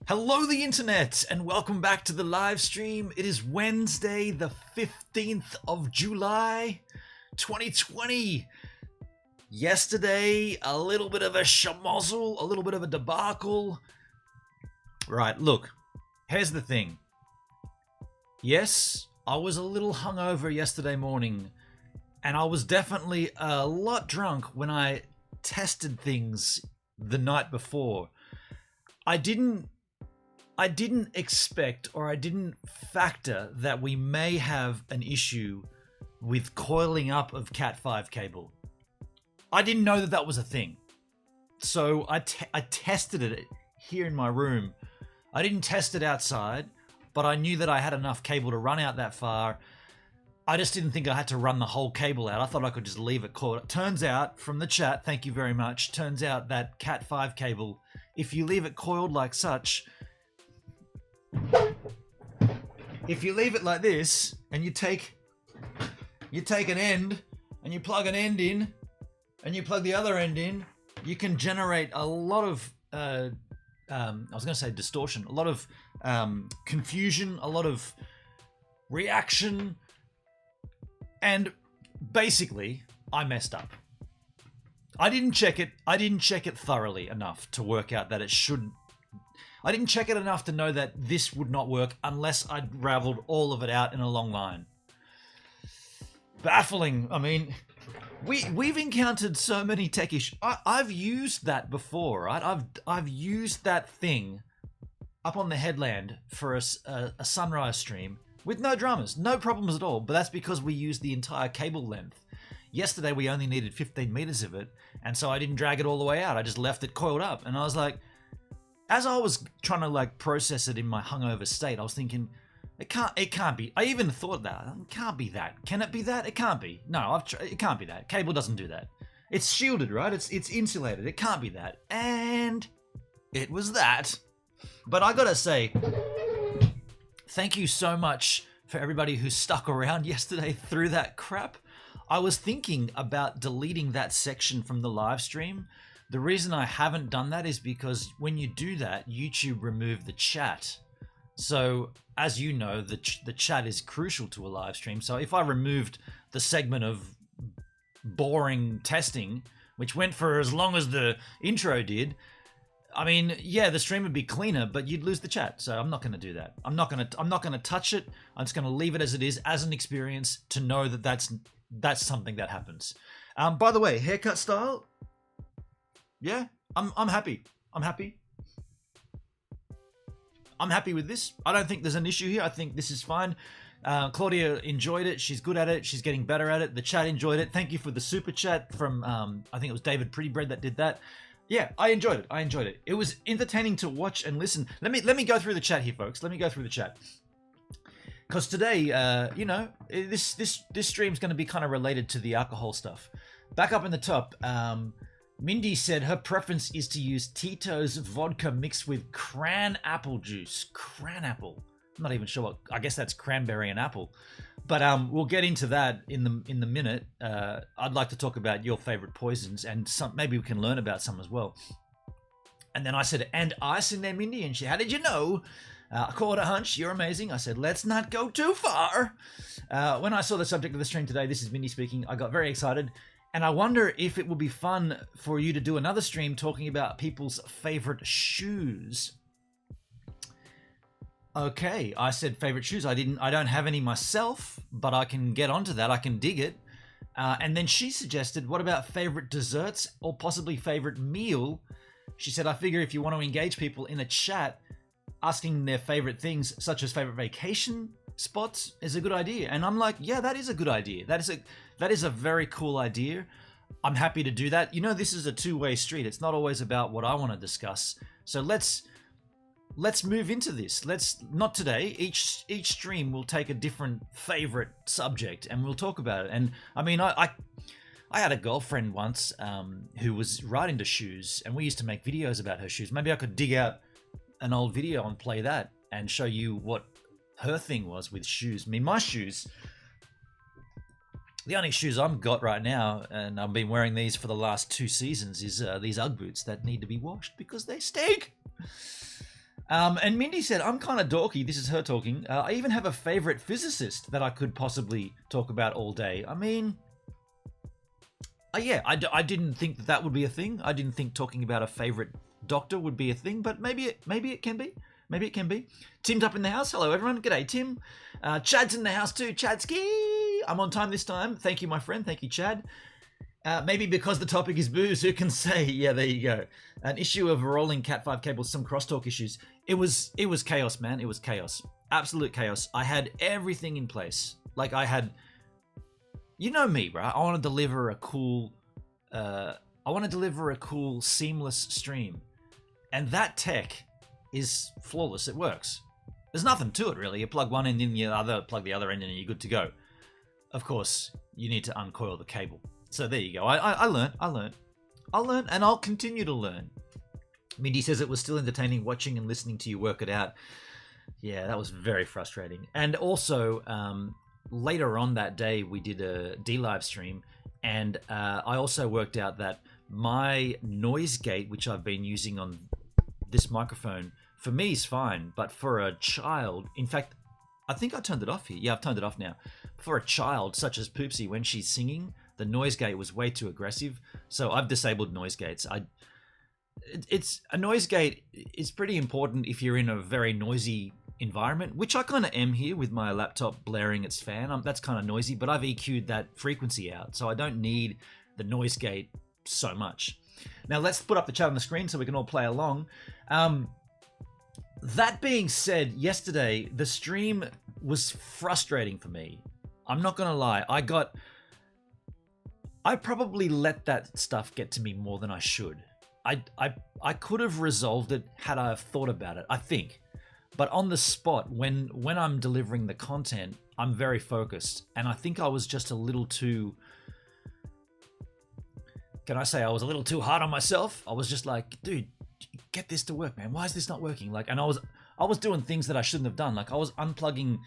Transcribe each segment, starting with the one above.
Hello, the internet, and welcome back to the live stream. It is Wednesday, the 15th of July, 2020. Yesterday, a little bit of a schmozzle, a little bit of a debacle. Right, look, here's the thing. Yes, I was a little hungover yesterday morning, and I was definitely a lot drunk when I tested things the night before. I didn't expect, or I didn't factor that we may have an issue with coiling up of Cat5 cable. I didn't know that was a thing. So I tested it here in my room. I didn't test it outside, but I knew that I had enough cable to run out that far. I just didn't think I had to run the whole cable out. I thought I could just leave it coiled. It turns out, from the chat, thank you very much, turns out that Cat5 cable, if you leave it coiled like such, if you leave it like this and you take an end and you plug an end in and you plug the other end in, you can generate a lot of I was going to say distortion, a lot of confusion, a lot of reaction, and basically I messed up. I didn't check it thoroughly enough to work out that it should. I didn't check it enough to know that this would not work unless I'd raveled all of it out in a long line. Baffling. I mean, we've encountered so many tech issues. I've used that before, right? I've used that thing up on the headland for a sunrise stream with no dramas, no problems at all. But that's because we used the entire cable length. Yesterday we only needed 15 meters of it, and so I didn't drag it all the way out. I just left it coiled up, and I was like, as I was trying to process it in my hungover state, I was thinking, it can't be. I even thought that. It can't be that. Can it be that? It can't be. No, it can't be that. Cable doesn't do that. It's shielded, right? It's insulated. It can't be that. And it was that. But I gotta say, thank you so much for everybody who stuck around yesterday through that crap. I was thinking about deleting that section from the live stream. The reason I haven't done that is because when you do that, YouTube removed the chat. So, as you know, the chat is crucial to a live stream. So if I removed the segment of boring testing, which went for as long as the intro did, I mean, yeah, the stream would be cleaner, but you'd lose the chat. So I'm not going to do that. I'm not going to touch it. I'm just going to leave it as it is, as an experience, to know that that's something that happens. By the way, haircut style. Yeah, I'm happy. I'm happy with this. I don't think there's an issue here. I think this is fine. Claudia enjoyed it. She's good at it. She's getting better at it. The chat enjoyed it. Thank you for the super chat from, I think it was David Prettybread that did that. Yeah, I enjoyed it. It was entertaining to watch and listen. Let me go through the chat here, folks. Let me go through the chat. Because today, this stream's going to be kind of related to the alcohol stuff. Back up in the top, Mindy said her preference is to use Tito's vodka mixed with cran apple juice. Cran apple. I'm not even sure what. I guess that's cranberry and apple. But we'll get into that in the minute. I'd like to talk about your favorite poisons, and maybe we can learn about some as well. And then I said, and ice in there, Mindy, and she, how did you know? I called a hunch. You're amazing. I said, let's not go too far. When I saw the subject of the stream today, this is Mindy speaking, I got very excited. And I wonder if it would be fun for you to do another stream talking about people's favorite shoes. Okay, I said favorite shoes. I don't have any myself, but I can get onto that. I can dig it. And then she suggested, what about favorite desserts or possibly favorite meal? She said, I figure if you want to engage people in a chat, asking their favorite things, such as favorite vacation spots, is a good idea. And I'm like, yeah, that is a good idea. That is a very cool idea. I'm happy to do that. You know, this is a two-way street. It's not always about what I want to discuss. So let's move into this. Let's not today. Each stream will take a different favorite subject and we'll talk about it. And I mean, I had a girlfriend once who was right into shoes, and we used to make videos about her shoes. Maybe I could dig out an old video and play that and show you what her thing was with shoes. I mean, my shoes, the only shoes I've got right now, and I've been wearing these for the last 2 seasons, is these Ugg boots that need to be washed because they stink. And Mindy said, I'm kind of dorky. This is her talking. I even have a favorite physicist that I could possibly talk about all day. I mean, yeah, I didn't think that would be a thing. I didn't think talking about a favorite doctor would be a thing, but maybe it can be. Maybe it can be. Tim's up in the house. Hello, everyone. G'day, Tim. Chad's in the house too. Chadsky. I'm on time this time. Thank you, my friend. Thank you, Chad. Maybe because the topic is booze, who can say? Yeah, there you go. An issue of rolling Cat5 cables, some crosstalk issues. It was chaos, man. It was chaos. Absolute chaos. I had everything in place. Like I had, you know me, right? I want to deliver a cool, seamless stream, and that tech is flawless. It works. There's nothing to it really. You plug one end in the other, plug the other end in, and you're good to go. Of course, you need to uncoil the cable. So there you go. I learned, and I'll continue to learn. Mindy says it was still entertaining watching and listening to you work it out. Yeah, that was very frustrating. And also, later on that day, we did a D-Live stream, and I also worked out that my noise gate, which I've been using on this microphone, for me is fine, but for a child, in fact, I think I turned it off here. Yeah, I've turned it off now. For a child such as Poopsie, when she's singing, the noise gate was way too aggressive, so I've disabled noise gates. It's a noise gate is pretty important if you're in a very noisy environment, which I kind of am here with my laptop blaring its fan. That's kind of noisy, but I've EQ'd that frequency out, so I don't need the noise gate so much. Now let's put up the chat on the screen so we can all play along. That being said, yesterday the stream was frustrating for me. I'm not gonna lie. I probably let that stuff get to me more than I should. I could have resolved it had I have thought about it, I think. But on the spot, when I'm delivering the content, I'm very focused. And I think I was just a little too... Can I say I was a little too hard on myself? I was just like, dude, get this to work, man. Why is this not working? Like, and I was doing things that I shouldn't have done. Like I was unplugging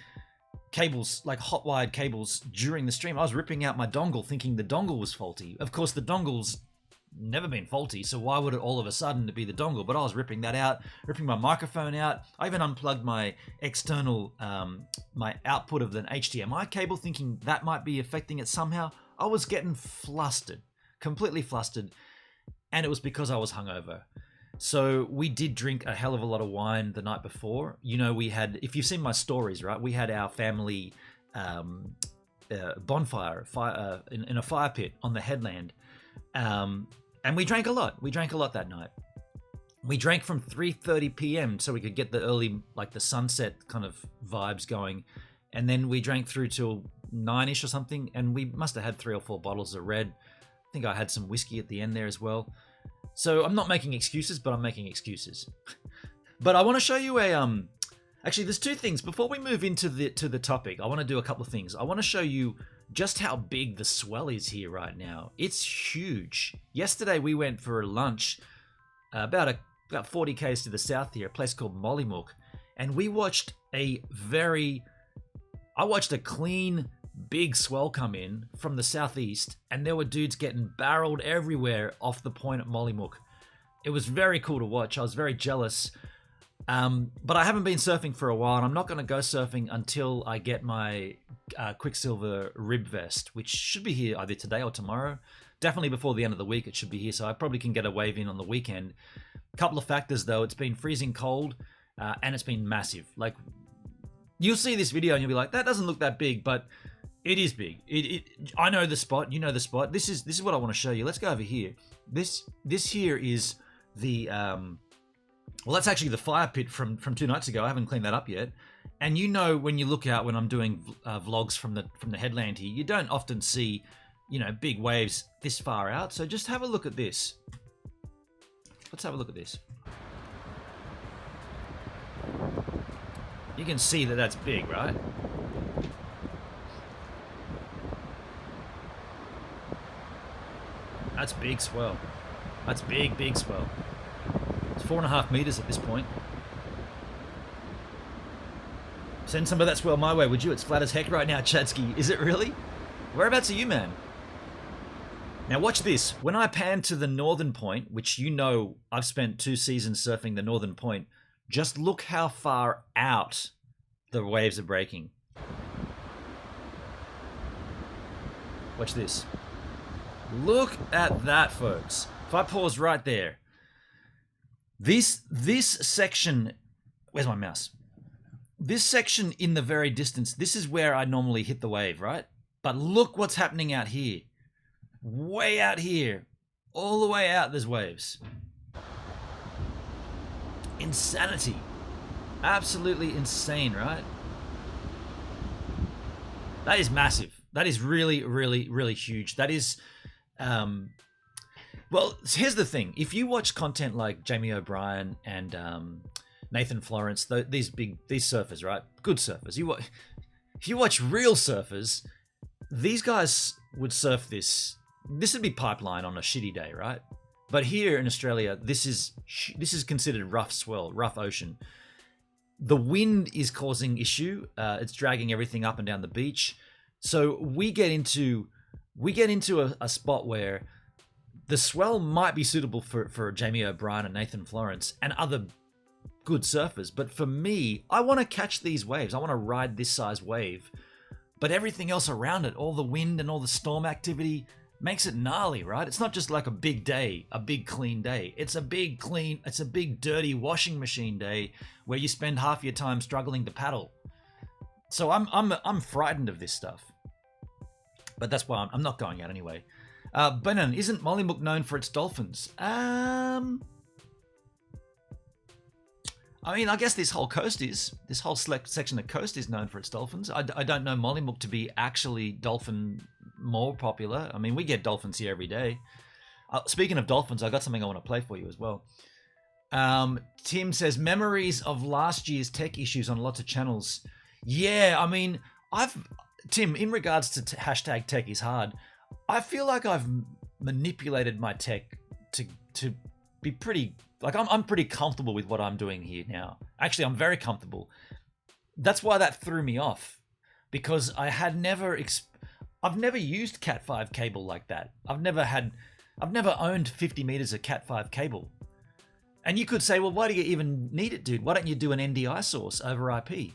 cables, like hot wired cables during the stream. I was ripping out my dongle thinking the dongle was faulty. Of course, the dongle's never been faulty, so why would it all of a sudden be the dongle? But I was ripping that out, ripping my microphone out. I even unplugged my external, my output of the HDMI cable thinking that might be affecting it somehow. I was getting flustered, completely flustered, and it was because I was hungover. So we did drink a hell of a lot of wine the night before. You know, we had, if you've seen my stories, right, we had our family bonfire in a fire pit on the headland. And we drank a lot. We drank a lot that night. We drank from 3:30 p.m. so we could get the early, like the sunset kind of vibes going. And then we drank through till 9-ish or something. And we must have had 3 or 4 bottles of red. I think I had some whiskey at the end there as well. So I'm not making excuses, but I'm making excuses. But I want to show you actually there's 2 things. Before we move into the topic, I want to do a couple of things. I want to show you just how big the swell is here right now. It's huge. Yesterday we went for lunch about 40 k's to the south here, a place called Mollymook, and we watched I watched a clean big swell come in from the southeast, and there were dudes getting barreled everywhere off the point at Mollymook. It was very cool to watch. I was very jealous. But I haven't been surfing for a while, and I'm not going to go surfing until I get my Quicksilver rib vest, which should be here either today or tomorrow. Definitely before the end of the week it should be here, so I probably can get a wave in on the weekend. Couple of factors though, it's been freezing cold, and it's been massive. Like, you'll see this video and you'll be like, that doesn't look that big, but it is big. I know the spot, you know the spot. This is what I want to show you. Let's go over here. This here is the well, that's actually the fire pit from 2 nights ago. I haven't cleaned that up yet. And you know, when you look out when I'm doing vlogs from the headland here, you don't often see, you know, big waves this far out. So just have a look at this. Let's have a look at this. You can see that that's big, right? That's big swell. That's big swell. It's 4.5 meters at this point. Send some of that swell my way, would you? It's flat as heck right now, Chadsky. Is it really? Whereabouts are you, man? Now watch this. When I pan to the northern point, which you know I've spent 2 seasons surfing the northern point, Just look how far out the waves are breaking. Watch this. Look at that, folks. If I pause right there, this section, where's my mouse? This section in the very distance, this is where I normally hit the wave, right? But look what's happening out here. Way out here. All the way out, there's waves. Insanity. Absolutely insane, right? That is massive. That is really, really, really huge. That is, well, here's the thing. If you watch content like Jamie O'Brien and Nathan Florence, these surfers, right? Good surfers. If you watch real surfers, these guys would surf this. This would be pipeline on a shitty day, right? But here in Australia, this is considered rough swell, rough ocean. The wind is causing issue. It's dragging everything up and down the beach. So we get into a spot where the swell might be suitable for Jamie O'Brien and Nathan Florence and other good surfers. But for me, I want to catch these waves. I want to ride this size wave. But everything else around it, all the wind and all the storm activity, makes it gnarly, right? It's not just like a big day, a big clean day. It's a big dirty washing machine day where you spend half your time struggling to paddle. So I'm frightened of this stuff. But that's why I'm not going out anyway. Brennan, isn't Mollymook known for its dolphins? I mean, I guess this whole section of coast is known for its dolphins. I don't know Mollymook to be actually dolphin more popular. I mean, we get dolphins here every day. Speaking of dolphins, I got something I want to play for you as well. Tim says, memories of last year's tech issues on lots of channels. Yeah, I mean, Tim, in regards to hashtag tech is hard, I feel like I've manipulated my tech to be pretty, like I'm pretty comfortable with what I'm doing here now. Actually, I'm very comfortable. That's why that threw me off, because I've never used Cat5 cable like that. I've never owned 50 meters of Cat5 cable. And you could say, well, why do you even need it, dude? Why don't you do an NDI source over IP?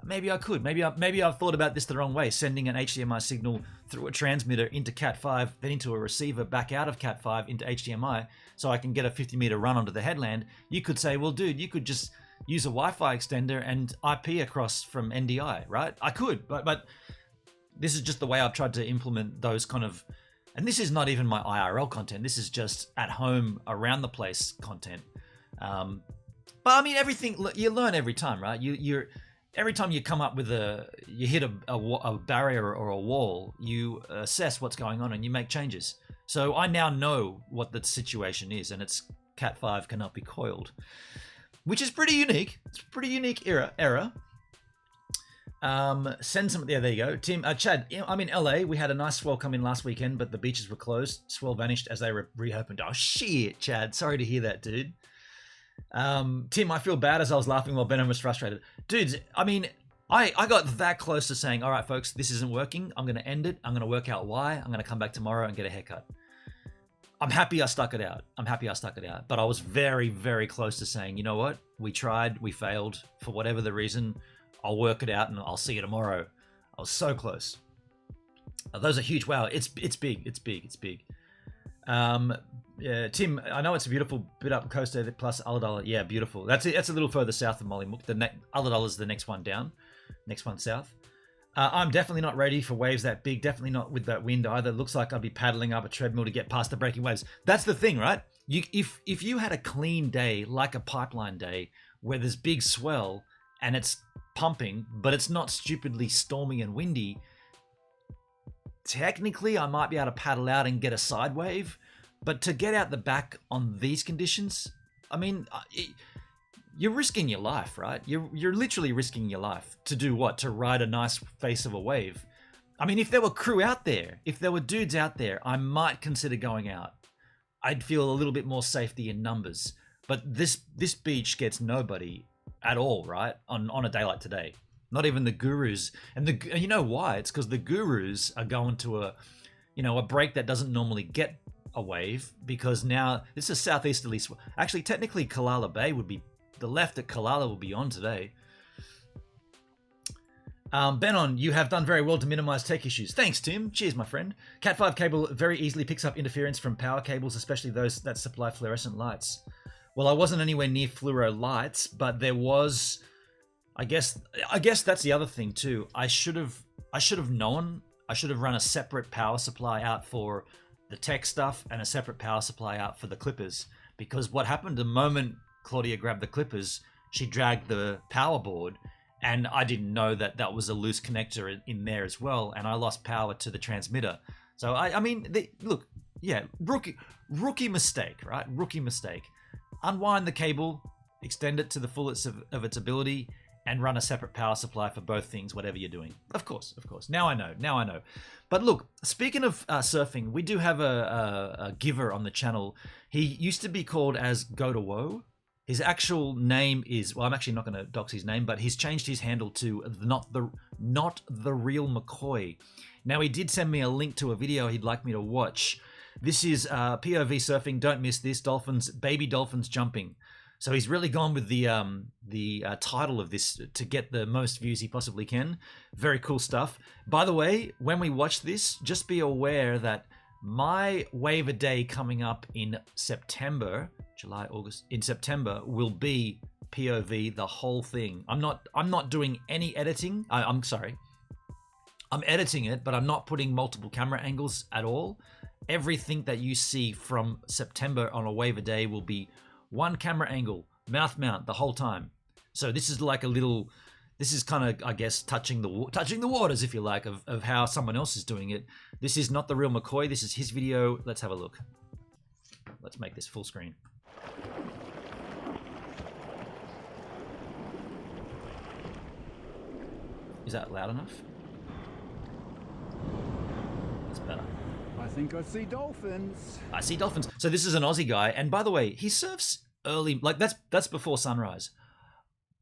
Maybe I could. Maybe I've thought about this the wrong way, sending an HDMI signal through a transmitter into Cat5, then into a receiver back out of Cat5 into HDMI, so I can get a 50-meter run onto the headland. You could say, well, dude, you could just use a Wi-Fi extender and IP across from NDI, right? I could, but this is just the way I've tried to implement those kind of, and this is not even my IRL content. This is just at home, around the place content. But I mean, everything you learn every time, right? You're every time you come up with you hit a barrier or a wall, you assess what's going on and you make changes. So I now know what the situation is, and it's Cat5 cannot be coiled, which is pretty unique. It's a pretty unique error. Send some. Yeah, there you go, Tim. Chad, I'm in LA. We had a nice swell come in last weekend, but the beaches were closed. Swell vanished as they reopened. Oh shit, Chad. Sorry to hear that, dude. Tim, I feel bad as I was laughing while Benham was frustrated. Dudes, I mean, I got that close to saying, all right, folks, this isn't working. I'm going to end it. I'm going to work out why. I'm going to come back tomorrow and get a haircut. I'm happy I stuck it out. But I was very, very close to saying, you know what? We tried. We failed. For whatever the reason, I'll work it out and I'll see you tomorrow. I was so close. Those are huge. Wow. It's big. It's big. Yeah, Tim, I know it's a beautiful bit up coast plus Ulladulla. Yeah, beautiful. That's a little further south of Mollymook. Ulladulla is the next one down, next one south. I'm definitely not ready for waves that big. Definitely not with that wind either. Looks like I'd be paddling up a treadmill to get past the breaking waves. That's the thing, right? If you had a clean day, like a pipeline day, where there's big swell and it's pumping, but it's not stupidly stormy and windy, technically I might be able to paddle out and get a side wave. But to get out the back on these conditions, I mean, you're risking your life, right? You're literally risking your life to do what? To ride a nice face of a wave. I mean, if there were crew out there, if there were dudes out there, I might consider going out. I'd feel a little bit more safety in numbers. But this beach gets nobody at all, right? On a day like today. Not even the gurus. And you know why? It's because the gurus are going to a break that doesn't normally get a wave, because now this is southeasterly. Actually, technically, Kalala Bay would be the left at Kalala will be on today. Benon, you have done very well to minimize tech issues. Thanks, Tim. Cheers, my friend. Cat5 cable very easily picks up interference from power cables, especially those that supply fluorescent lights. Well, I wasn't anywhere near fluoro lights, but there was. I guess that's the other thing too. I should have known. I should have run a separate power supply out for the tech stuff and a separate power supply out for the clippers. Because what happened the moment Claudia grabbed the clippers, she dragged the power board. And I didn't know that that was a loose connector in there as well, and I lost power to the transmitter. So I mean, look, yeah, rookie mistake, right? Rookie mistake. Unwind the cable, extend it to the fullest of its ability, and run a separate power supply for both things, whatever you're doing. Of course. Now I know. But look, speaking of surfing, we do have a giver on the channel. He used to be called as Go to Woe. His actual name is, well, I'm actually not going to dox his name, but he's changed his handle to not the real McCoy. Now, he did send me a link to a video he'd like me to watch. This is POV surfing. Don't miss this. Dolphins, baby dolphins jumping. So he's really gone with the title of this to get the most views he possibly can. Very cool stuff. By the way, when we watch this, just be aware that my wave a day coming up in September, July, August, in September will be POV, the whole thing. I'm not doing any editing. I'm sorry. I'm editing it, but I'm not putting multiple camera angles at all. Everything that you see from September on a wave a day will be one camera angle, mouth mount the whole time. So this is like a little, this is kind of, I guess, touching the waters, if you like, of how someone else is doing it. This is not the real McCoy. This is his video. Let's have a look. Let's make this full screen. Is that loud enough? That's better. I think I see dolphins. I see dolphins. So this is an Aussie guy, and by the way, he surfs early. Like that's before sunrise.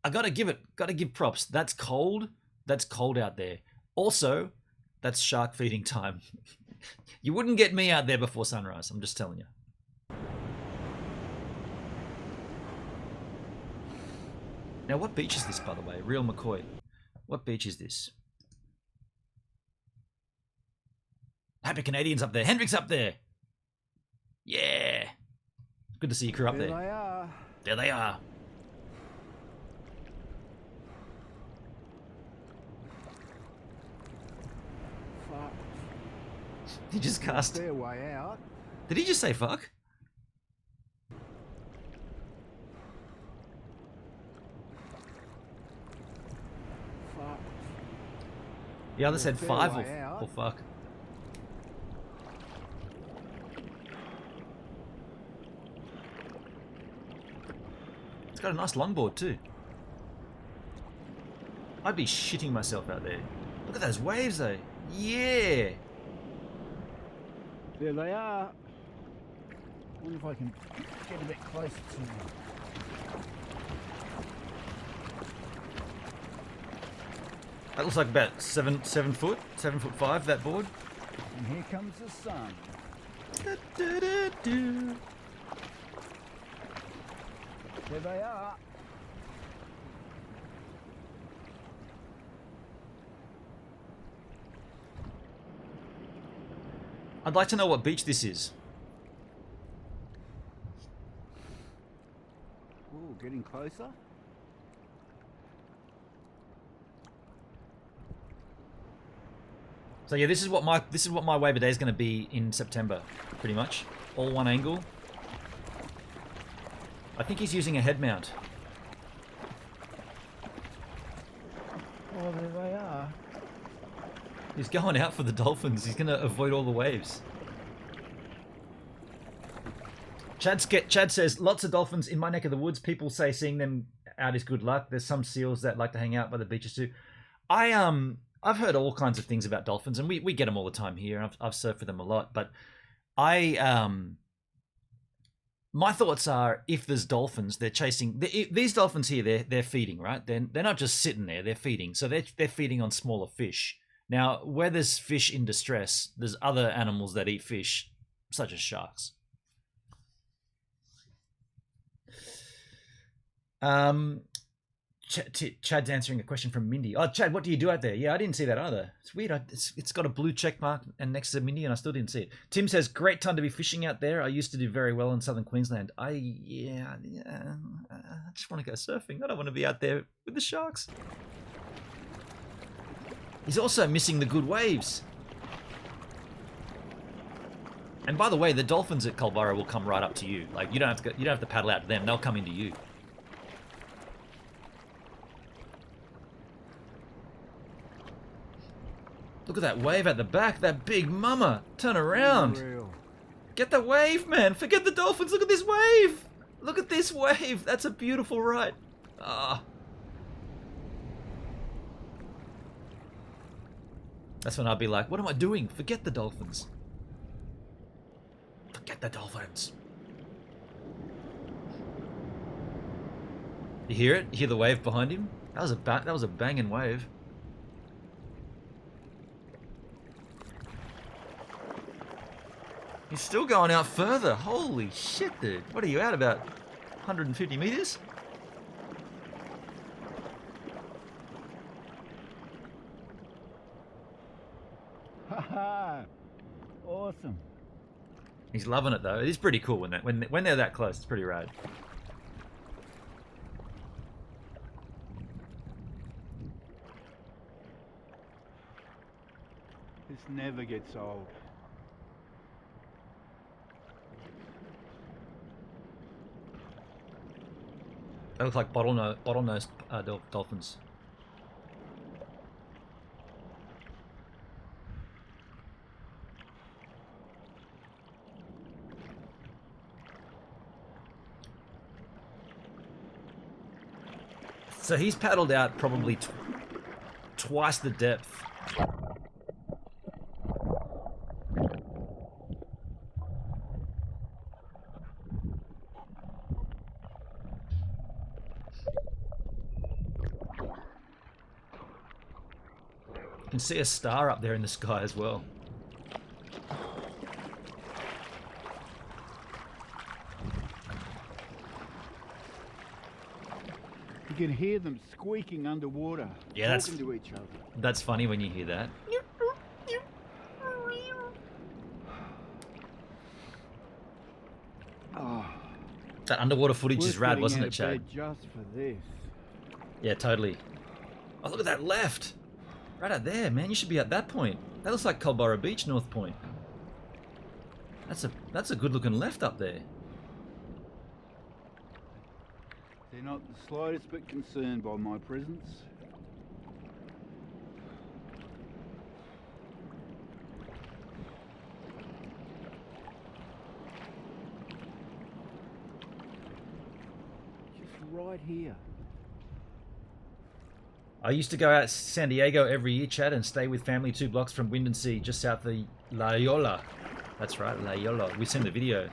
I gotta give props. That's cold. That's cold out there. Also, that's shark feeding time. You wouldn't get me out there before sunrise. I'm just telling you. Now, what beach is this, by the way? Real McCoy. What beach is this? Happy Canadians up there. Hendrick's up there. Yeah. Good to see your crew up there. There they are. There they are. Fuck. He just cast. Their way out. Did he just say fuck? Fuck. The other said Fair 5 way out. or fuck. It's got a nice longboard too. I'd be shitting myself out there. Look at those waves though. Yeah. There they are. I wonder if I can get a bit closer to them. That looks like about 7 foot, 7'5", that board. And here comes the sun. There they are. I'd like to know what beach this is. Ooh, getting closer. So yeah, this is what my wave a day is going to be in September, pretty much. All one angle. I think he's using a head mount. Oh, there they are. He's going out for the dolphins. He's going to avoid all the waves. Chad says, lots of dolphins in my neck of the woods. People say seeing them out is good luck. There's some seals that like to hang out by the beaches too. I've heard all kinds of things about dolphins, and we get them all the time here. I've surfed with them a lot, but my thoughts are, if there's dolphins, they're chasing these dolphins here. They're feeding, right? They're not just sitting there. They're feeding. So they're feeding on smaller fish. Now, where there's fish in distress, there's other animals that eat fish, such as sharks. Chad's answering a question from Mindy. Oh, Chad, what do you do out there? Yeah, I didn't see that either. It's weird. It's got a blue check mark and next to Mindy, and I still didn't see it. Tim says, great time to be fishing out there. I used to do very well in southern Queensland. I just want to go surfing. I don't want to be out there with the sharks. He's also missing the good waves. And by the way, the dolphins at Culburra will come right up to you. Like you don't have to paddle out to them. They'll come into you. Look at that wave at the back, that big mama. Turn around. Unreal. Get the wave, man. Forget the dolphins. Look at this wave. Look at this wave. That's a beautiful ride. Ah. That's when I'd be like, what am I doing? Forget the dolphins. Forget the dolphins. You hear it? You hear the wave behind him? That was a banging wave. He's still going out further. Holy shit, dude. What are you out about? 150 meters? Haha. Awesome. He's loving it though. It is pretty cool when they're that close. It's pretty rad. This never gets old. They look like bottlenose dolphins. So he's paddled out probably twice the depth. You can see a star up there in the sky as well. You can hear them squeaking underwater, Yeah, talking to each other. That's funny when you hear that. Oh, That underwater footage is worth rad, getting wasn't out it, of Chad? bed just for this. Yeah, totally. Oh, look at that left. Right out there, man. You should be at that point. That looks like Culburra Beach, North Point. That's a good looking left up there. They're not the slightest bit concerned by my presence. Just right here. I used to go out to San Diego every year, Chad, and stay with family 2 blocks from Windansea, just south of La Jolla. That's right, La Jolla. We've seen the video.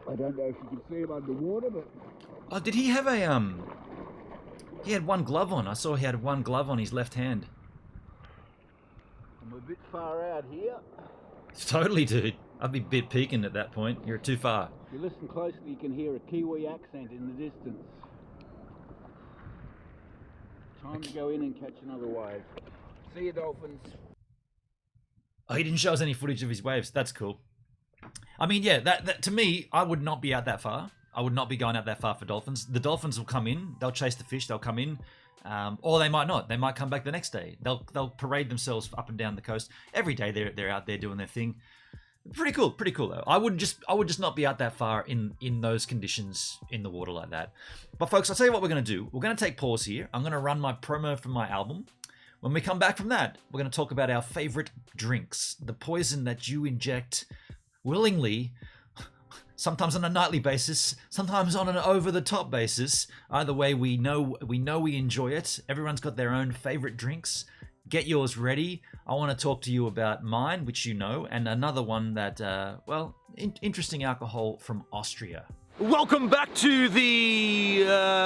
I don't know if you can see him underwater, but Oh, did he have a He had one glove on. I saw he had one glove on his left hand. I'm a bit far out here. Totally, dude. I'd be a bit peeking at that point. You're too far. If you listen closely, you can hear a Kiwi accent in the distance. Time to go in and catch another wave. See you, dolphins. Oh, he didn't show us any footage of his waves. That's cool. I mean, yeah, that to me, I would not be out that far. I would not be going out that far for dolphins. The dolphins will come in. They'll chase the fish. They'll come in. Or they might not. They might come back the next day. They'll parade themselves up and down the coast every day. They're out there doing their thing. Pretty cool though. I would just not be out that far in those conditions in the water like that. But folks, I'll tell you what we're gonna do. We're gonna take pause here. I'm gonna run my promo for my album. When we come back from that, we're gonna talk about our favorite drinks, the poison that you inject willingly. Sometimes on a nightly basis, sometimes on an over-the-top basis. Either way, we know we enjoy it. Everyone's got their own favorite drinks. Get yours ready. I want to talk to you about mine, which you know, and another one that, interesting alcohol from Austria. Welcome back to the,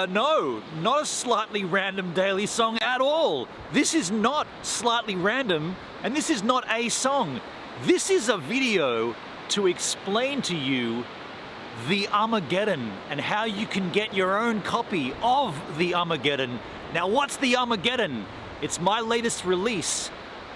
no, not a slightly random daily song at all. This is not slightly random, and this is not a song. This is a video to explain to you the Armageddon and how you can get your own copy of the Armageddon. Now, what's the Armageddon? It's my latest release.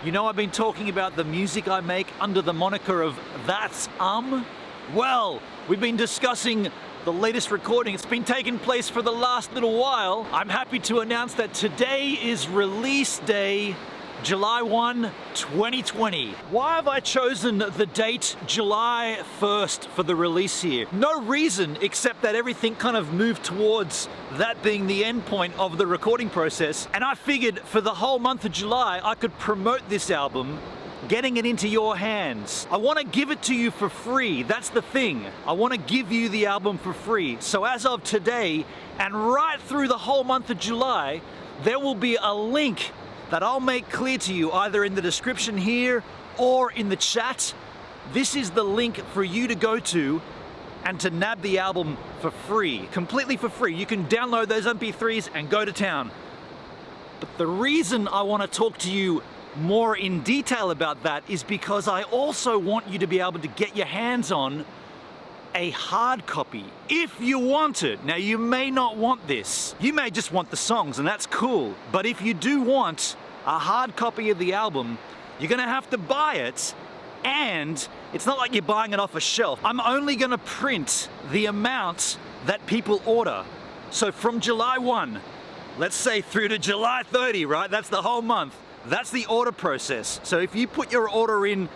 You know, I've been talking about the music I make under the moniker of That's Well, we've been discussing the latest recording. It's been taking place for the last little while. I'm happy to announce that today is release day, July 1, 2020. Why have I chosen the date July 1st for the release here? No reason except that everything kind of moved towards that being the end point of the recording process. And I figured for the whole month of July, I could promote this album, getting it into your hands. I want to give it to you for free. That's the thing. I want to give you the album for free. So as of today, and right through the whole month of July, there will be a link that I'll make clear to you either in the description here or in the chat. This is the link for you to go to and to nab the album for free, completely for free. You can download those MP3s and go to town. But the reason I want to talk to you more in detail about that is because I also want you to be able to get your hands on a hard copy if you want it. Now, you may not want this. You may just want the songs, and that's cool. But if you do want a hard copy of the album, you're gonna have to buy it, and it's not like you're buying it off a shelf. I'm only gonna print the amount that people order. So from July 1, let's say through to July 30, right? That's the whole month. That's the order process. So if you put your order in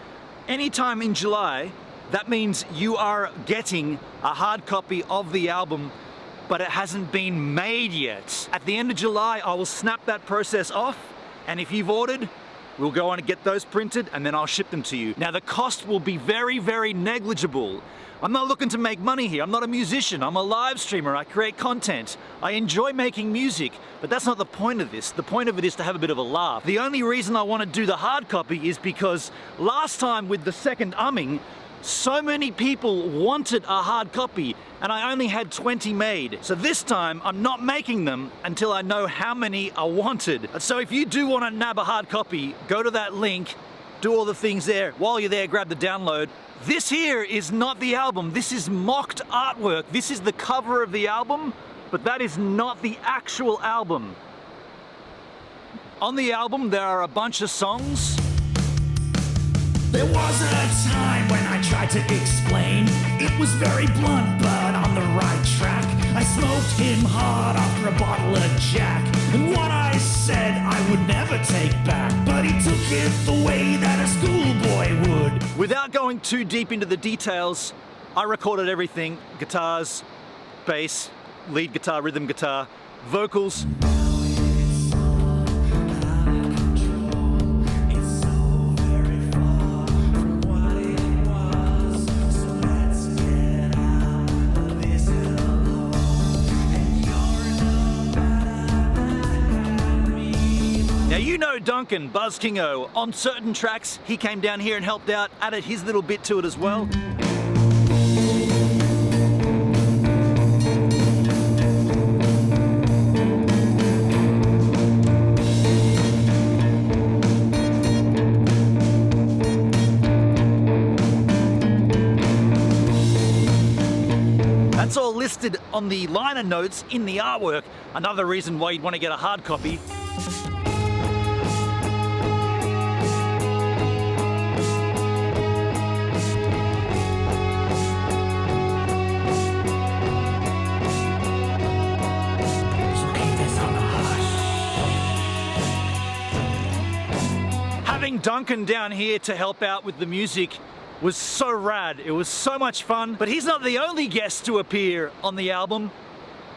anytime in July, that means you are getting a hard copy of the album, but it hasn't been made yet. At the end of July, I will snap that process off, and if you've ordered, we'll go on and get those printed, and then I'll ship them to you. Now, the cost will be very, very negligible. I'm not looking to make money here. I'm not a musician. I'm a live streamer. I create content. I enjoy making music, but that's not the point of this. The point of it is to have a bit of a laugh. The only reason I want to do the hard copy is because last time with the second umming, so many people wanted a hard copy, and I only had 20 made. So this time, I'm not making them until I know how many are wanted. So if you do want to nab a hard copy, go to that link, do all the things there. While you're there, grab the download. This here is not the album. This is mocked artwork. This is the cover of the album, but that is not the actual album. On the album, there are a bunch of songs. There was a time when I tried to explain. It was very blunt, but on the right track. I smoked him hard after a bottle of Jack. And what I said I would never take back. But he took it the way that a schoolboy would. Without going too deep into the details, I recorded everything. Guitars, bass, lead guitar, rhythm guitar, vocals. You know Duncan, Buzz Kingo. On certain tracks, he came down here and helped out, added his little bit to it as well. That's all listed on the liner notes in the artwork. Another reason why you'd want to get a hard copy. Having Duncan down here to help out with the music was so rad. It was so much fun. But he's not the only guest to appear on the album.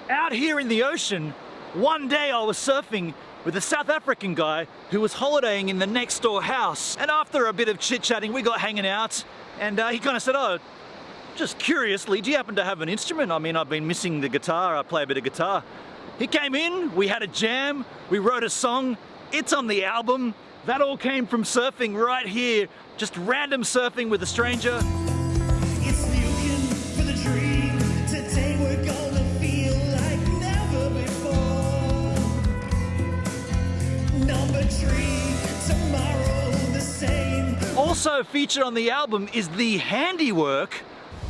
Out here in the ocean, one day I was surfing with a South African guy who was holidaying in the next door house. And after a bit of chit-chatting, we got hanging out, and he kind of said, "Oh, just curiously, do you happen to have an instrument? I mean, I've been missing the guitar. I play a bit of guitar." He came in, we had a jam, we wrote a song. It's on the album. That all came from surfing right here, just random surfing with a stranger. It's looking for the dream to take tree. Tomorrow the same. Also featured on the album is the handiwork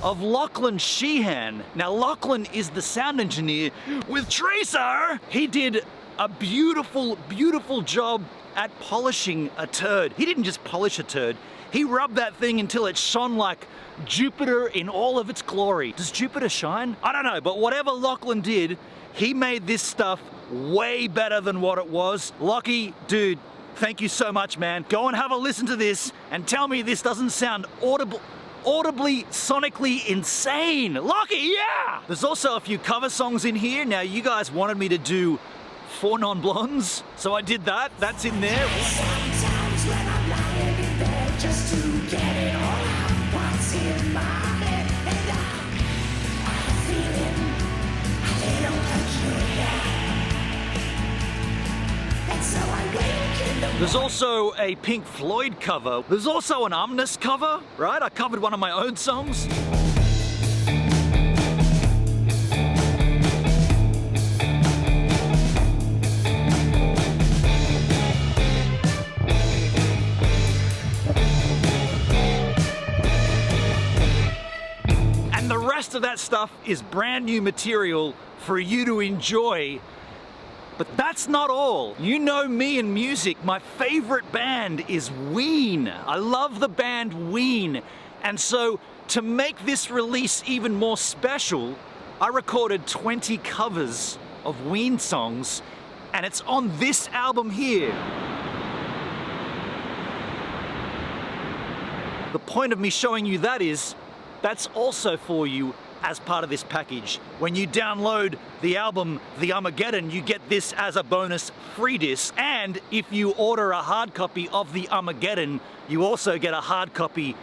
of Lachlan Sheehan. Now, Lachlan is the sound engineer with Tracer. He did a beautiful, beautiful job at polishing a turd. He didn't just polish a turd, he rubbed that thing until it shone like Jupiter in all of its glory. Does Jupiter shine? I don't know, but whatever Lachlan did, he made this stuff way better than what it was. Lockie, dude, thank you so much, man. Go and have a listen to this and tell me this doesn't sound audibly, sonically insane. Lockie, yeah! There's also a few cover songs in here. Now, you guys wanted me to do 4 Non-Blondes, so I did that. That's in there. Sometimes when I'm lying in bed just to get it all out, what's in my head, and I'm feeling a little peculiar. And so I wake in the There's also a Pink Floyd cover. There's also an Omnis cover, right? I covered one of my own songs. And the rest of that stuff is brand new material for you to enjoy. But that's not all. You know me and music. My favorite band is Ween. I love the band Ween. And so to make this release even more special, I recorded 20 covers of Ween songs, and it's on this album here. The point of me showing you that is, that's also for you as part of this package. When you download the album, The Armageddon, you get this as a bonus free disc. And if you order a hard copy of The Armageddon, you also get a hard copy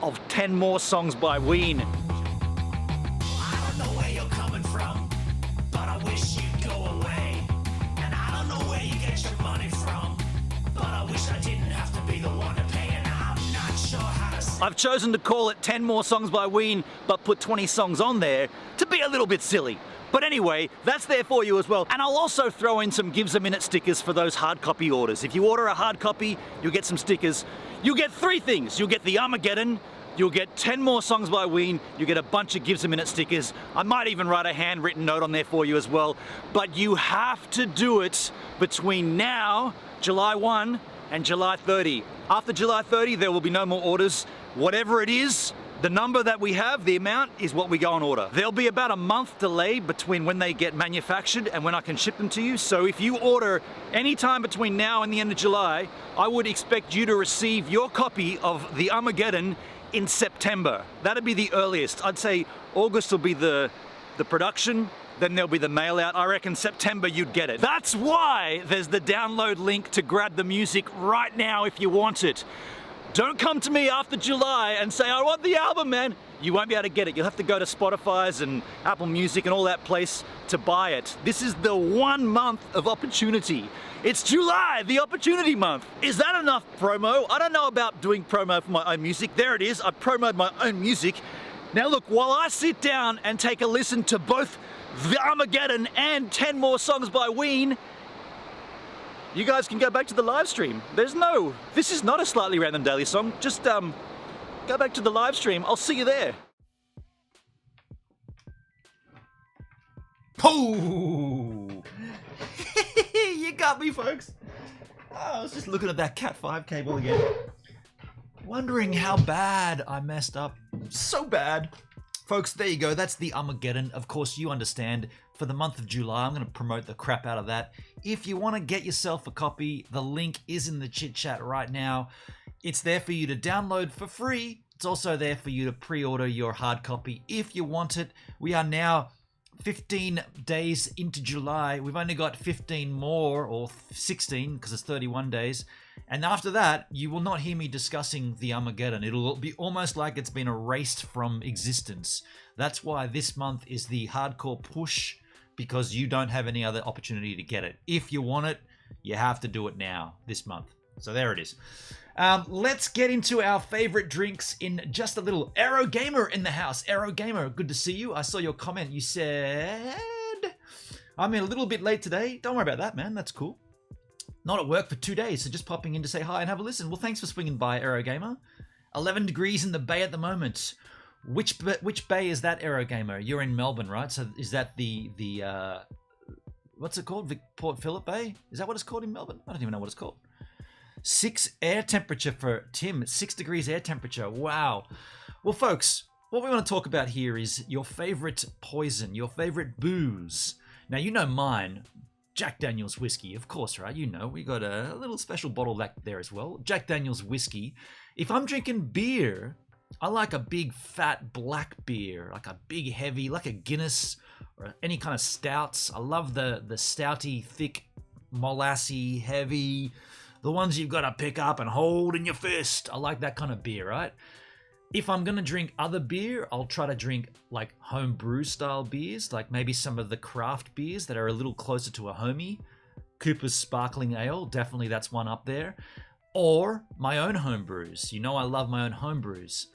of 10 more songs by Ween. I don't know where you're coming from, but I wish you'd go away. And I don't know where you get your money from, but I wish I didn't have to be the one to pay. And I'm not sure how to say. I've chosen to call it 10 more songs by Ween, but put 20 songs on there to be a little bit silly. But anyway, that's there for you as well. And I'll also throw in some Gives a Minute stickers for those hard copy orders. If you order a hard copy, you'll get some stickers. You'll get 3 things. You'll get the Armageddon, you'll get 10 more songs by Ween, you get a bunch of Gives a Minute stickers. I might even write a handwritten note on there for you as well. But you have to do it between now, July 1, and July 30. After July 30, there will be no more orders. Whatever it is, the number that we have, the amount, is what we go on order. There'll be about a month delay between when they get manufactured and when I can ship them to you. So if you order any time between now and the end of July, I would expect you to receive your copy of The Armageddon in September. That'd be the earliest. I'd say August will be the production, then there'll be the mail out. I reckon September you'd get it. That's why there's the download link to grab the music right now if you want it. Don't come to me after July and say, I want the album, man. You won't be able to get it. You'll have to go to Spotify's and Apple Music and all that place to buy it. This is the 1 month of opportunity. It's July, the opportunity month. Is that enough promo? I don't know about doing promo for my own music. There it is. I promoted my own music. Now look, while I sit down and take a listen to both The Armageddon and 10 more songs by Ween, you guys can go back to the live stream. This is not a Slightly Random Daily Song. Just go back to the live stream. I'll see you there. Oh! You got me, folks. I was just looking at that Cat 5 cable again, wondering how bad I messed up. So bad. Folks, there you go. That's the Armageddon. Of course, you understand. For the month of July, I'm going to promote the crap out of that. If you want to get yourself a copy, the link is in the chit chat right now. It's there for you to download for free. It's also there for you to pre-order your hard copy if you want it. We are now 15 days into July. We've only got 15 more, or 16, because it's 31 days. And after that, you will not hear me discussing the Armageddon. It'll be almost like it's been erased from existence. That's why this month is the hardcore push, because you don't have any other opportunity to get it. If you want it, you have to do it now, this month. So there it is. Let's get into our favorite drinks in just a little. Aero Gamer in the house. Aero Gamer, good to see you. I saw your comment. You said, I'm in a little bit late today. Don't worry about that, man. That's cool. not at work for 2 days, so just popping in to say hi and have a listen. Well, thanks for swinging by, Aerogamer. 11 degrees in the bay at the moment. Which bay is that, Aerogamer? You're in Melbourne, right? So is that the what's it called? Port Phillip Bay? Is that what it's called in Melbourne? I don't even know what it's called. 6 air temperature for Tim. 6 degrees air temperature. Wow. Well, folks, what we want to talk about here is your favorite poison, your favorite booze. Now, you know mine, Jack Daniel's whiskey, of course, right? You know, we got a little special bottle back there as well. Jack Daniel's whiskey. If I'm drinking beer, I like a big fat black beer, like a big heavy, like a Guinness or any kind of stouts. I love the stouty, thick, molassy, heavy, the ones you've got to pick up and hold in your fist. I like that kind of beer, right? If I'm going to drink other beer, I'll try to drink like home brew style beers, like maybe some of the craft beers that are a little closer to a homie. Cooper's Sparkling Ale, definitely that's one up there. Or my own home brews. You know I love my own home brews.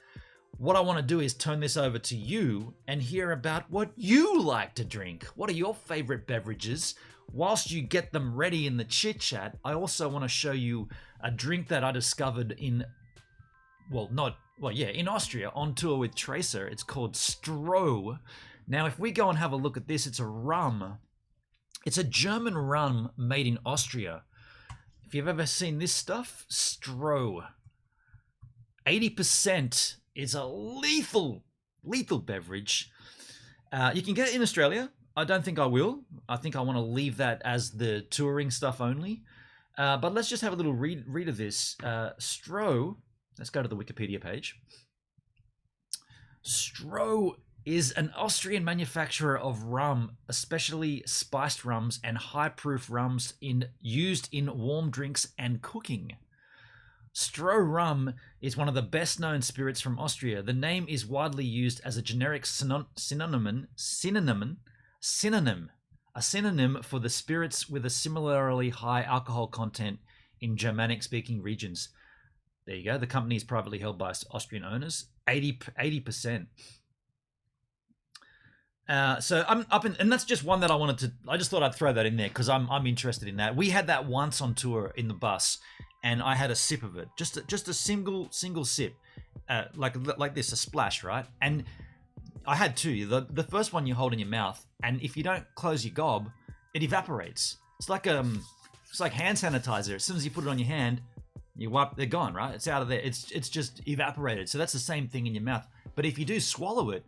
What I want to do is turn this over to you and hear about what you like to drink. What are your favorite beverages? Whilst you get them ready in the chit chat, I also want to show you a drink that I discovered in Austria on tour with Tracer. It's called Stroh. Now, if we go and have a look at this, it's a rum. It's a German rum made in Austria. If you've ever seen this stuff, Stroh. 80% is a lethal beverage. You can get it in Australia. I don't think I will. I think I want to leave that as the touring stuff only. But let's just have a little read of this. Stroh. Let's go to the Wikipedia page. Stroh is an Austrian manufacturer of rum, especially spiced rums and high-proof rums used in warm drinks and cooking. Stroh rum is one of the best-known spirits from Austria. The name is widely used as a generic synonym for the spirits with a similarly high alcohol content in Germanic-speaking regions. There you go. The company is privately held by Austrian owners. 80%. So I'm up in, and that's just one that I just thought I'd throw that in there because I'm interested in that. We had that once on tour in the bus, and I had a sip of it, just a single sip, like this, a splash, right? And I had two. The first one you hold in your mouth, and if you don't close your gob, it evaporates. It's like hand sanitizer. As soon as you put it on your hand, you wipe, they're gone, right? It's out of there. It's just evaporated. So that's the same thing in your mouth. But if you do swallow it,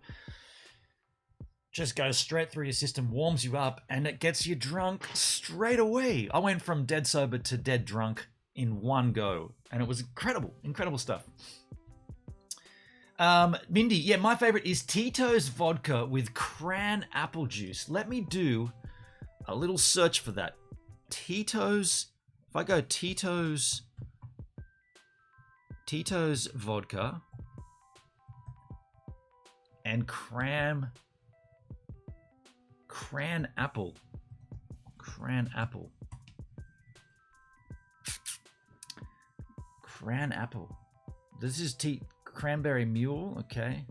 just goes straight through your system, warms you up, and it gets you drunk straight away. I went from dead sober to dead drunk in one go, and it was incredible stuff. Mindy, yeah, my favorite is Tito's vodka with cran apple juice. Let me do a little search for that. Tito's, if I go Tito's vodka and cran apple. This is cranberry mule, okay.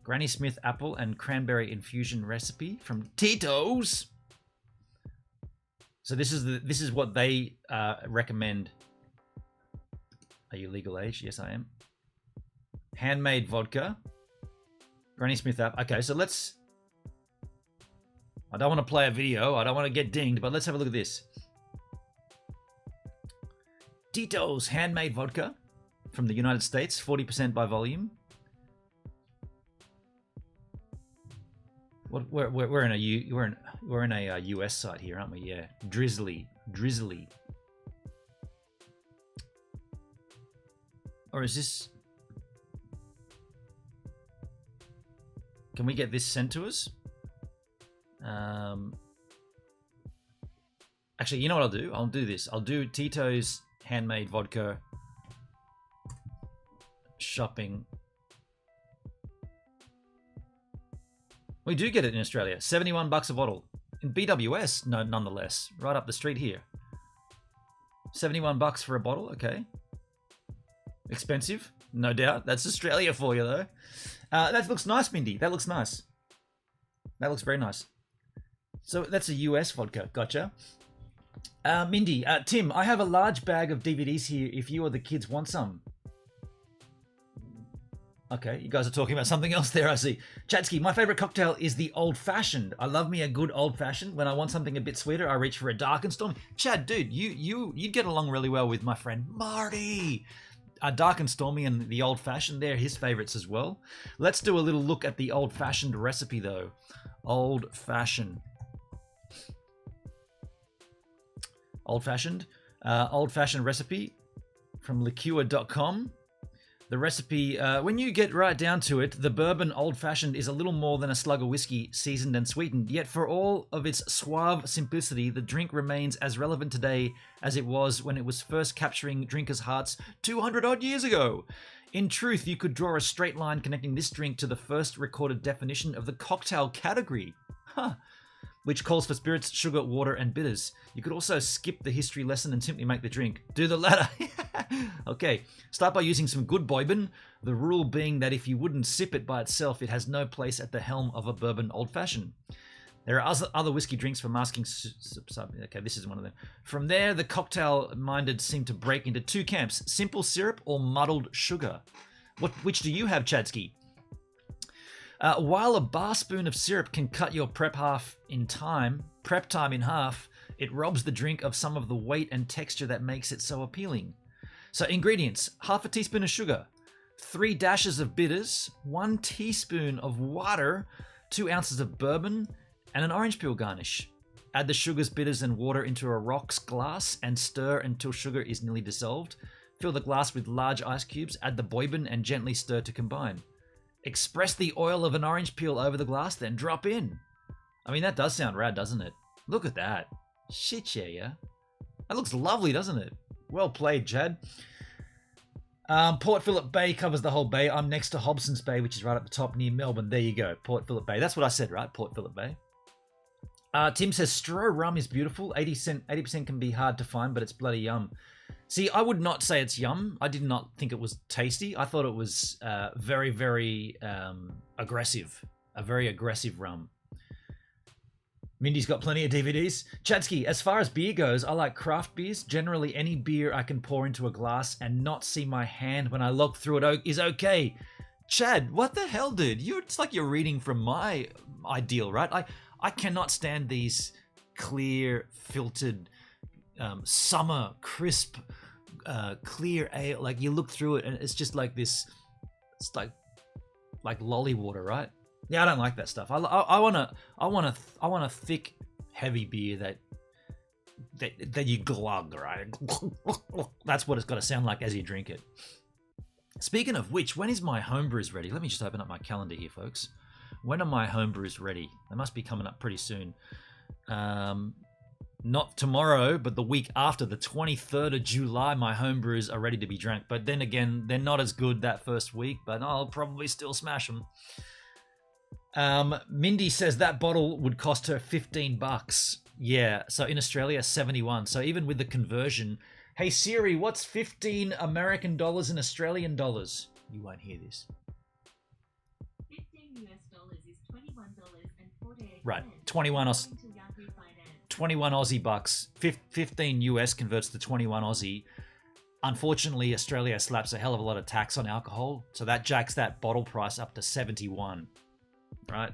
Granny Smith apple and cranberry infusion recipe from Tito's. So this is what they recommend. Are you legal age? Yes, I am. Handmade vodka. Granny Smith app. Okay, so let's... I don't want to play a video. I don't want to get dinged, but let's have a look at this. Tito's handmade vodka from the United States, 40% by volume. We're in a US site here, aren't we? Yeah, drizzly. Or is this? Can we get this sent to us? Actually, you know what I'll do? I'll do this. I'll do Tito's handmade vodka shopping. We do get it in Australia. $71 a bottle. In BWS, no, nonetheless. Right up the street here. $71 for a bottle, okay. Expensive, no doubt. That's Australia for you, though. That looks nice, Mindy. That looks nice. That looks very nice. So that's a US vodka. Gotcha. Mindy, Tim, I have a large bag of DVDs here if you or the kids want some. Okay, you guys are talking about something else there, I see. Chadsky, my favorite cocktail is the Old Fashioned. I love me a good Old Fashioned. When I want something a bit sweeter, I reach for a Dark and Stormy. Chad, dude, you'd get along really well with my friend Marty. Dark and Stormy and the Old Fashioned, they're his favorites as well. Let's do a little look at the Old Fashioned recipe, though. Old Fashioned. Old Fashioned recipe from liqueur.com. The recipe, when you get right down to it, the bourbon Old Fashioned is a little more than a slug of whiskey, seasoned and sweetened. Yet for all of its suave simplicity, the drink remains as relevant today as it was when it was first capturing drinkers' hearts 200 odd years ago. In truth, you could draw a straight line connecting this drink to the first recorded definition of the cocktail category. Which calls for spirits, sugar, water, and bitters. You could also skip the history lesson and simply make the drink. Do the latter. Okay, start by using some good bourbon, the rule being that if you wouldn't sip it by itself, it has no place at the helm of a bourbon old-fashioned. There are other whiskey drinks for masking... Okay, this is one of them. From there, the cocktail-minded seem to break into two camps, simple syrup or muddled sugar. Which do you have, Chadsky? While a bar spoon of syrup can cut your prep time in half, it robs the drink of some of the weight and texture that makes it so appealing. So ingredients, half a teaspoon of sugar, 3 dashes of bitters, 1 teaspoon of water, 2 ounces of bourbon, and an orange peel garnish. Add the sugars, bitters, and water into a rocks glass and stir until sugar is nearly dissolved. Fill the glass with large ice cubes, add the bourbon, and gently stir to combine. Express the oil of an orange peel over the glass, then drop in. I mean, that does sound rad, doesn't it? Look at that. Shit, yeah. That looks lovely, doesn't it? Well played, Chad. Port Phillip Bay covers the whole bay. I'm next to Hobson's Bay, which is right at the top near Melbourne. There you go, Port Phillip Bay. That's what I said, right? Port Phillip Bay. Tim says, Stroh rum is beautiful. 80% can be hard to find, but it's bloody yum. See, I would not say it's yum. I did not think it was tasty. I thought it was very, very aggressive. A very aggressive rum. Mindy's got plenty of DVDs. Chadsky, as far as beer goes, I like craft beers. Generally, any beer I can pour into a glass and not see my hand when I look through it is okay. Chad, what the hell, dude? It's like you're reading from my ideal, right? I cannot stand these clear, filtered, summer, crisp, clear ale. Like, you look through it and it's just like this. It's like lolly water, right? Yeah, I don't like that stuff. I want a thick, heavy beer that you glug, right? That's what it's got to sound like as you drink it. Speaking of which, when is my homebrews ready? Let me just open up my calendar here, folks. When are my homebrews ready? They must be coming up pretty soon. Not tomorrow, but the week after, the 23rd of July, my homebrews are ready to be drank. But then again, they're not as good that first week, but I'll probably still smash them. Mindy says that bottle would cost her $15. Yeah, so in Australia, 71. So even with the conversion, hey Siri, what's 15 American dollars in Australian dollars? You won't hear this. $15 is $21.48. Right, 21 Aussie bucks. 15 US converts to 21 Aussie. Unfortunately, Australia slaps a hell of a lot of tax on alcohol, so that jacks that bottle price up to 71. Right.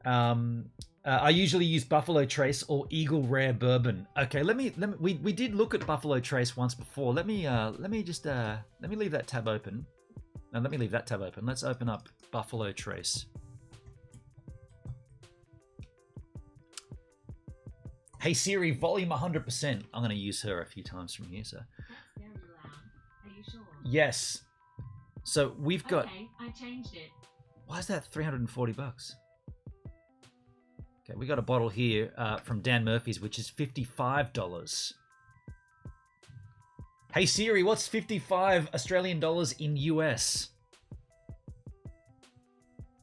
I usually use Buffalo Trace or Eagle Rare bourbon. Okay, we did look at Buffalo Trace once before. Let me leave that tab open. No, let me leave that tab open. Let's open up Buffalo Trace. Hey Siri, volume 100%. I'm going to use her a few times from here. So. That's very loud. Are you sure? Yes. So we've got. Okay, I changed it. Why is that $340? Okay, we got a bottle here from Dan Murphy's, which is $55. Hey Siri, what's 55 Australian dollars in US?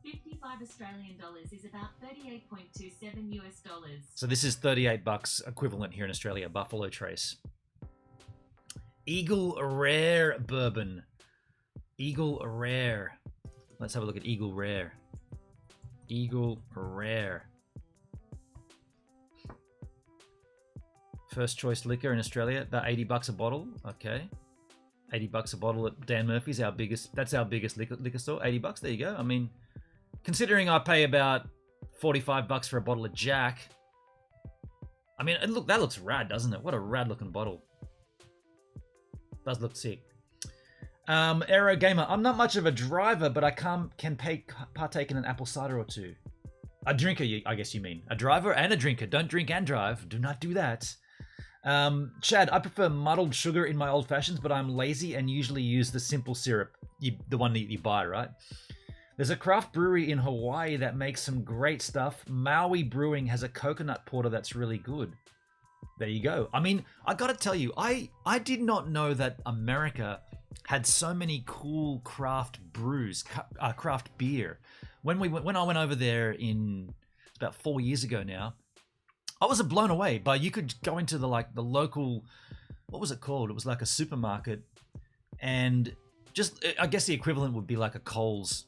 55 Australian dollars is about 38.27 US dollars. So this is $38 equivalent here in Australia. Buffalo Trace. Eagle Rare bourbon. Eagle Rare. Let's have a look at Eagle Rare. Eagle Rare. First choice liquor in Australia, about $80 a bottle. Okay. $80 a bottle at Dan Murphy's, that's our biggest liquor store. $80, there you go. I mean, considering I pay about $45 for a bottle of Jack. I mean, look, that looks rad, doesn't it? What a rad looking bottle. Does look sick. Aero Gamer, I'm not much of a driver, but I can partake in an apple cider or two. A drinker, I guess you mean. A driver and a drinker. Don't drink and drive. Do not do that. Chad, I prefer muddled sugar in my old fashions, but I'm lazy and usually use the simple syrup, the one that you buy, right? There's a craft brewery in Hawaii that makes some great stuff. Maui Brewing has a coconut porter that's really good. There you go. I mean, I gotta tell you, I did not know that America had so many cool craft brews, craft beer. When I went over there about 4 years ago now, I was blown away. But you could go into the local, what was it called? It was like a supermarket, and just I guess the equivalent would be like a Coles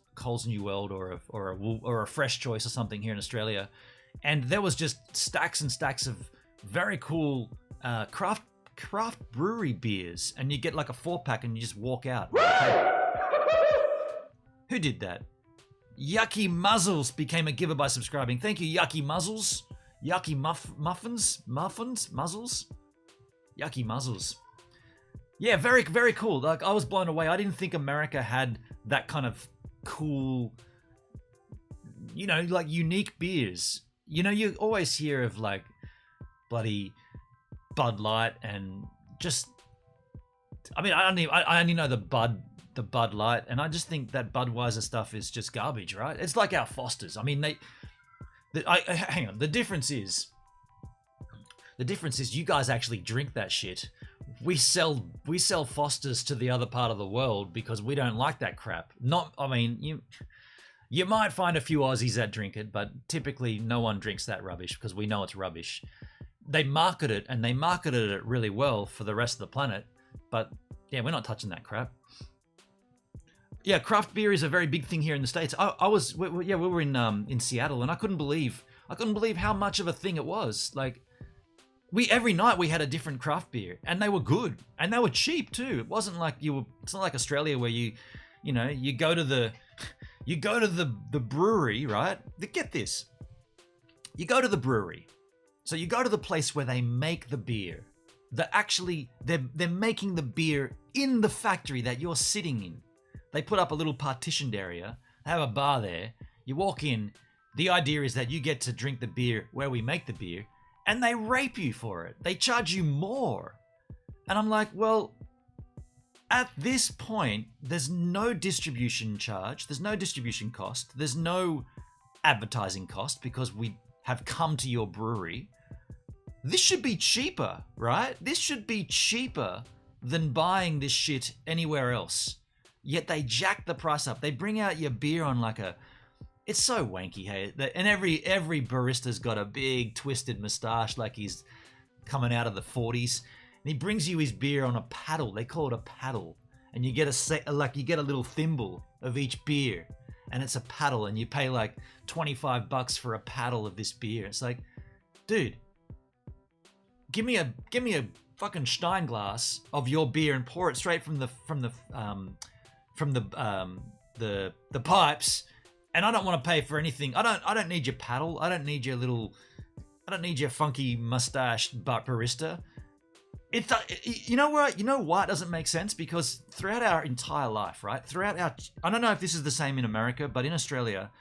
New World or a Fresh Choice or something here in Australia, and there was just stacks and stacks of very cool craft brewery beers, and you get like a 4-pack and you just walk out. Who did that? Yucky Muzzles became a giver by subscribing. Thank you, Yucky Muzzles. Yucky Muzzles? Yucky Muzzles. Yeah, very, very cool. Like, I was blown away. I didn't think America had that kind of cool, like unique beers. You always hear of like bloody Bud Light and just, I mean, I only know the Bud Light, and I just think that Budweiser stuff is just garbage, right? It's like our Fosters. I mean, hang on. The difference is you guys actually drink that shit. We sell Fosters to the other part of the world because we don't like that crap. You might find a few Aussies that drink it, but typically no one drinks that rubbish because we know it's rubbish. They market it, and they marketed it really well for the rest of the planet, but yeah, we're not touching that crap. Yeah, craft beer is a very big thing here in the States. We were in Seattle, and I couldn't believe how much of a thing it was. Like, every night we had a different craft beer, and they were good, and they were cheap too. It wasn't like it's not like Australia where you go to the brewery, right? Get this. You go to the brewery. So you go to the place where they make the beer. They're making the beer in the factory that you're sitting in. They put up a little partitioned area. They have a bar there. You walk in. The idea is that you get to drink the beer where we make the beer, and they rape you for it. They charge you more. And I'm like, well, at this point, there's no distribution charge. There's no distribution cost. There's no advertising cost because we have come to your brewery. This should be cheaper, right? This should be cheaper than buying this shit anywhere else. Yet they jack the price up. They bring out your beer on it's so wanky, hey? And every barista's got a big twisted mustache like he's coming out of the 40s. And he brings you his beer on a paddle. They call it a paddle. And you get a little thimble of each beer. And it's a paddle, and you pay like $25 for a paddle of this beer. It's like, dude, give me a fucking Stein glass of your beer and pour it straight from the pipes, and I don't want to pay for anything. I don't need your paddle. I don't need your funky mustache barista. It's you know why it doesn't make sense? Because throughout our entire life, right? I don't know if this is the same in America, but in Australia,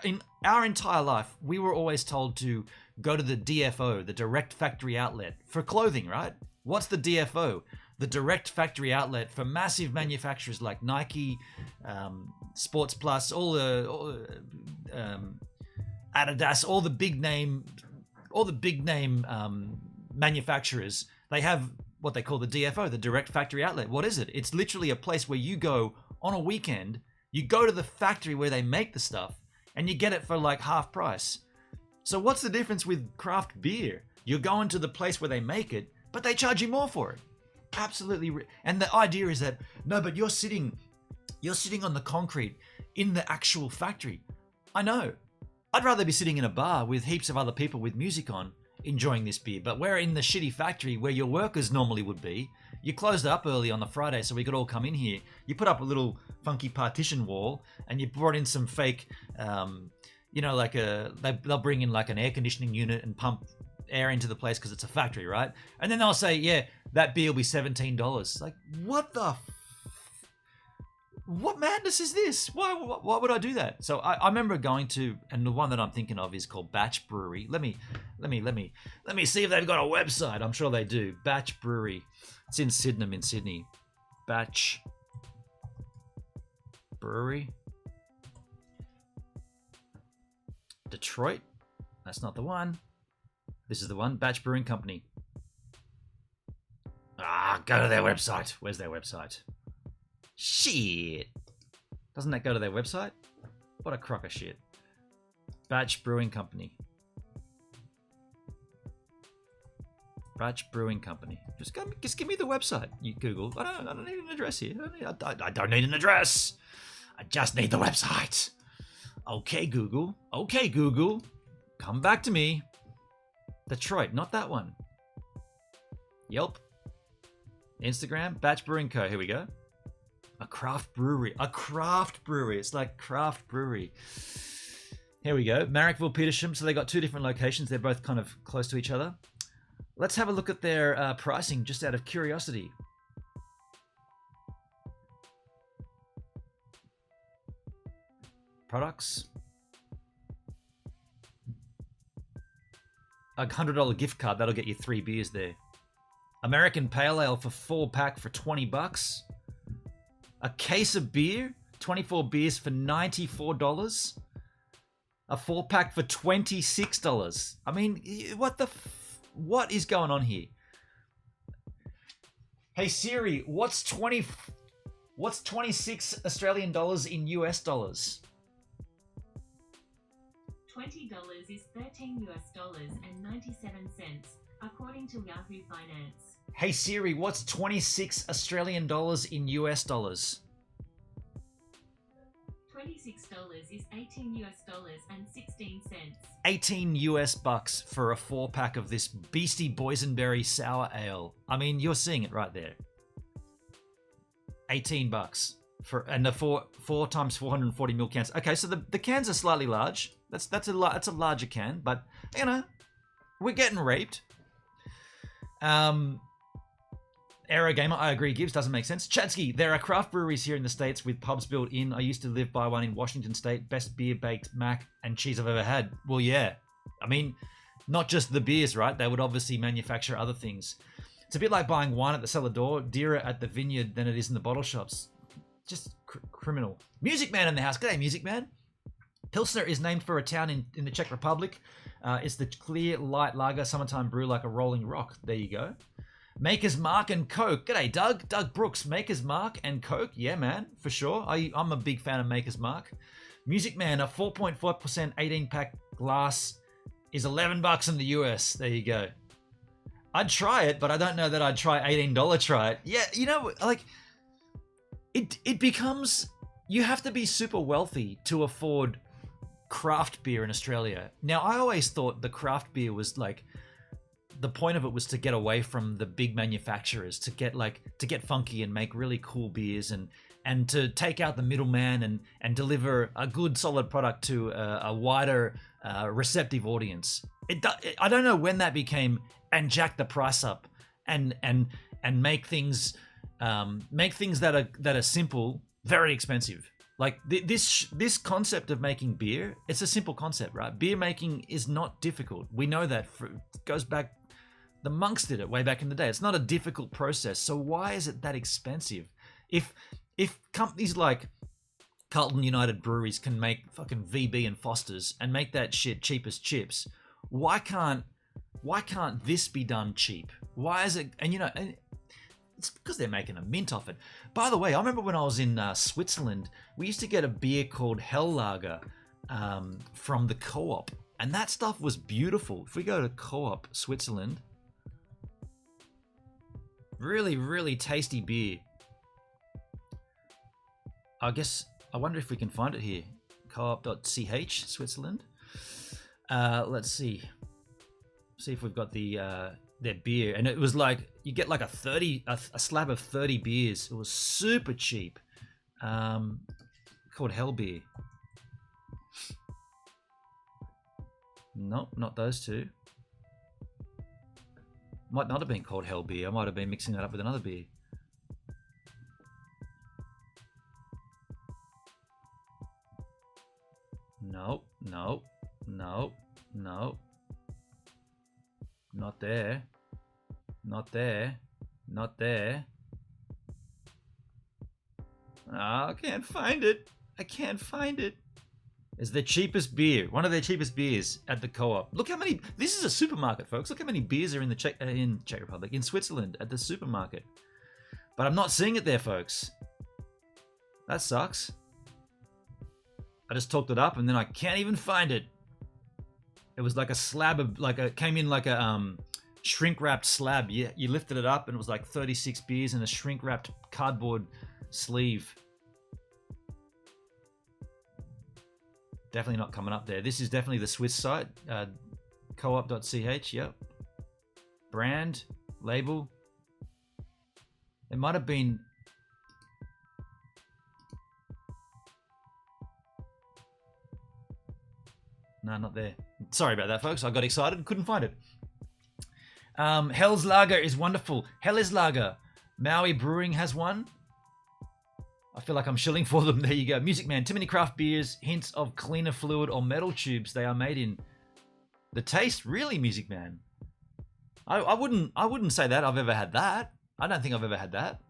in our entire life, we were always told to go to the DFO, the direct factory outlet, for clothing, right? What's the DFO? The direct factory outlet for massive manufacturers like Nike, Sports Plus, all the Adidas, all the big name manufacturers. They have what they call the DFO, the direct factory outlet. What is it? It's literally a place where you go on a weekend, you go to the factory where they make the stuff, and you get it for like half price. So what's the difference with craft beer? You're going to the place where they make it, but they charge you more for it. Absolutely. And the idea is that, no, but you're sitting on the concrete in the actual factory. I know. I'd rather be sitting in a bar with heaps of other people with music on enjoying this beer, but we're in the shitty factory where your workers normally would be. You closed up early on the Friday so we could all come in here. You put up a little funky partition wall and you brought in some fake, like they'll bring in like an air conditioning unit and pump air into the place because it's a factory, right? And then they'll say, yeah, that beer will be $17. Like, what madness is this? Why would I do that? So I remember going to, and the one that I'm thinking of is called Batch Brewery. Let me see if they've got a website. I'm sure they do. Batch Brewery. It's in Sydenham in Sydney. Batch Brewery. Detroit. That's not the one. This is the one. Batch Brewing Company. Go to their website. Where's their website? Shit. Doesn't that go to their website? What a crock of shit. Batch Brewing Company. Batch Brewing Company. Just give me the website. You Google. I don't need an address here. I don't need an address. I just need the website. Okay, Google. Okay, Google. Come back to me. Detroit, not that one. Yelp. Instagram. Batch Brewing Co. Here we go. A craft brewery. A craft brewery. It's like craft brewery. Here we go. Marrickville, Petersham. So they got two different locations. They're both kind of close to each other. Let's have a look at their pricing just out of curiosity. Products. A $100 gift card. That'll get you 3 beers there. American Pale Ale for 4-pack for $20. A case of beer, 24 beers for $94. A 4-pack for $26. I mean, what is going on here? Hey Siri, what's 26 Australian dollars in US dollars? $20 is $13 and 97 cents, according to Yahoo Finance. Hey Siri, what's 26 Australian dollars in US dollars? $26 is $18 and 16 cents. 18 US bucks for a 4-pack of this beastie boysenberry sour ale. I mean, you're seeing it right there. 18 bucks and the 4 times 440 ml cans. Okay, so the cans are slightly large. That's a larger can, but you know, we're getting raped. Aerogamer, I agree, Gibbs, doesn't make sense. Chatsky, there are craft breweries here in the States with pubs built in. I used to live by one in Washington State. Best beer, baked mac, and cheese I've ever had. Well, yeah. I mean, not just the beers, right? They would obviously manufacture other things. It's a bit like buying wine at the cellar door, dearer at the vineyard than it is in the bottle shops. Just criminal. Music Man in the house. G'day, Music Man. Pilsner is named for a town in the Czech Republic. It's the clear, light lager, summertime brew like a rolling rock. There you go. Maker's Mark and Coke. G'day, Doug. Doug Brooks. Maker's Mark and Coke. Yeah, man, for sure. I'm a big fan of Maker's Mark. Music Man, a 4.4% 18-pack glass is $11 in the US. There you go. I'd try it, but I don't know that I'd try $18 try it. Yeah, you know, like, it becomes, you have to be super wealthy to afford craft beer in Australia. Now, I always thought the craft beer was like, the point of it was to get away from the big manufacturers, to get funky and make really cool beers and to take out the middleman and deliver a good solid product to a wider receptive audience. I don't know when that became and jack the price up and make things that are simple very expensive. Like this concept of making beer, it's a simple concept, right? Beer making is not difficult. We know that. It goes back. The monks did it way back in the day. It's not a difficult process. So why is it that expensive? If companies like Carlton United Breweries can make fucking VB and Foster's and make that shit cheap as chips, why can't this be done cheap? Why is it? And you know, it's because they're making a mint off it. By the way, I remember when I was in Switzerland, we used to get a beer called Hell Lager from the Co-op, and that stuff was beautiful. If we go to Co-op Switzerland, really, really tasty beer. I wonder if we can find it here. Co-op.ch, Switzerland. Let's see. See if we've got the their beer, and it was like you get like a slab of 30 beers. It was super cheap. Called Hell Beer. Nope, not those two. Might not have been called Hell Beer. I might have been mixing that up with another beer. Nope, nope, nope, nope. Not there. Not there. Not there. I can't find it. I can't find it. It's the cheapest beer. One of their cheapest beers at the Co-op. Look how many. This is a supermarket, folks. Look how many beers are in the Czech Republic, in Switzerland, at the supermarket. But I'm not seeing it there, folks. That sucks. I just talked it up and then I can't even find it. It was like a slab of, came in like a shrink wrapped slab. Yeah, you lifted it up and it was like 36 beers in a shrink wrapped cardboard sleeve. Definitely not coming up there. This is definitely the Swiss site. Co-op.ch, yep. Brand, label. It might have been. No, not there. Sorry about that, folks. I got excited and couldn't find it. Hell's Lager is wonderful. Helles Lager. Maui Brewing has one. I feel like I'm shilling for them. There you go. Music Man. Too many craft beers. Hints of cleaner fluid or metal tubes they are made in. The taste, really, Music Man. I wouldn't say that I've ever had that. I don't think I've ever had that.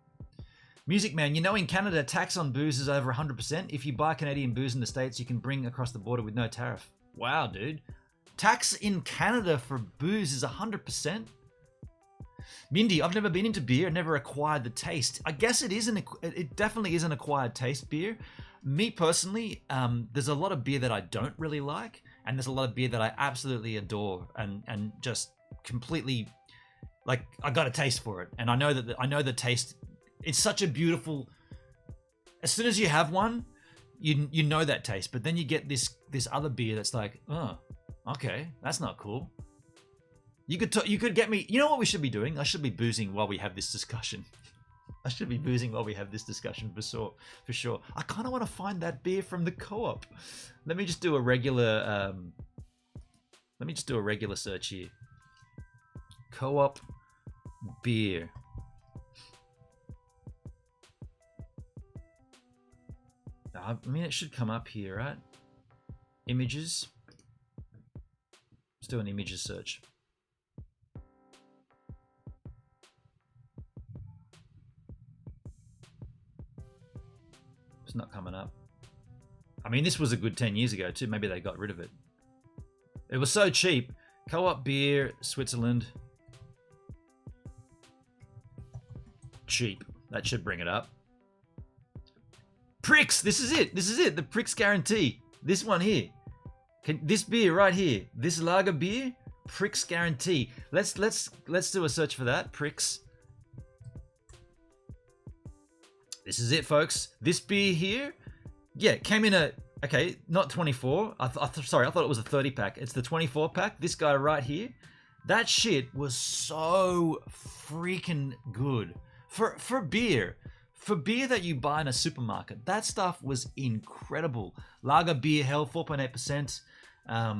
Music Man, you know in Canada, tax on booze is over 100%. If you buy Canadian booze in the States, you can bring across the border with no tariff. Wow, dude. Tax in Canada for booze is 100%. Mindy, I've never been into beer, never acquired the taste. I guess it definitely is an acquired taste beer. Me personally, there's a lot of beer that I don't really like, and there's a lot of beer that I absolutely adore and just completely, like, I got a taste for it. And I know the taste. It's such a beautiful. As soon as you have one, you know that taste, but then you get this other beer that's like, oh, okay, that's not cool. You could get me. You know what we should be doing? I should be boozing while we have this discussion. I should be boozing while we have this discussion for sure. I kind of want to find that beer from the Co-op. Let me just do a regular. Let me just do a regular search here. Co-op beer. I mean, it should come up here, right? Images. Let's do an images search. It's not coming up. I mean, this was a good 10 years ago too. Maybe they got rid of it. It was so cheap. Co-op beer, Switzerland. Cheap. That should bring it up. Pricks! This is it. This is it. The Pricks guarantee. This one here. This beer right here. This lager beer. Pricks guarantee. Let's do a search for that. Pricks. This is it, folks. This beer here. Yeah, it came in a. Okay, not 24. Sorry, I thought it was a 30 pack. It's the 24 pack. This guy right here. That shit was so freaking good for beer. For beer that you buy in a supermarket, that stuff was incredible. Lager beer hell, 4.8%. How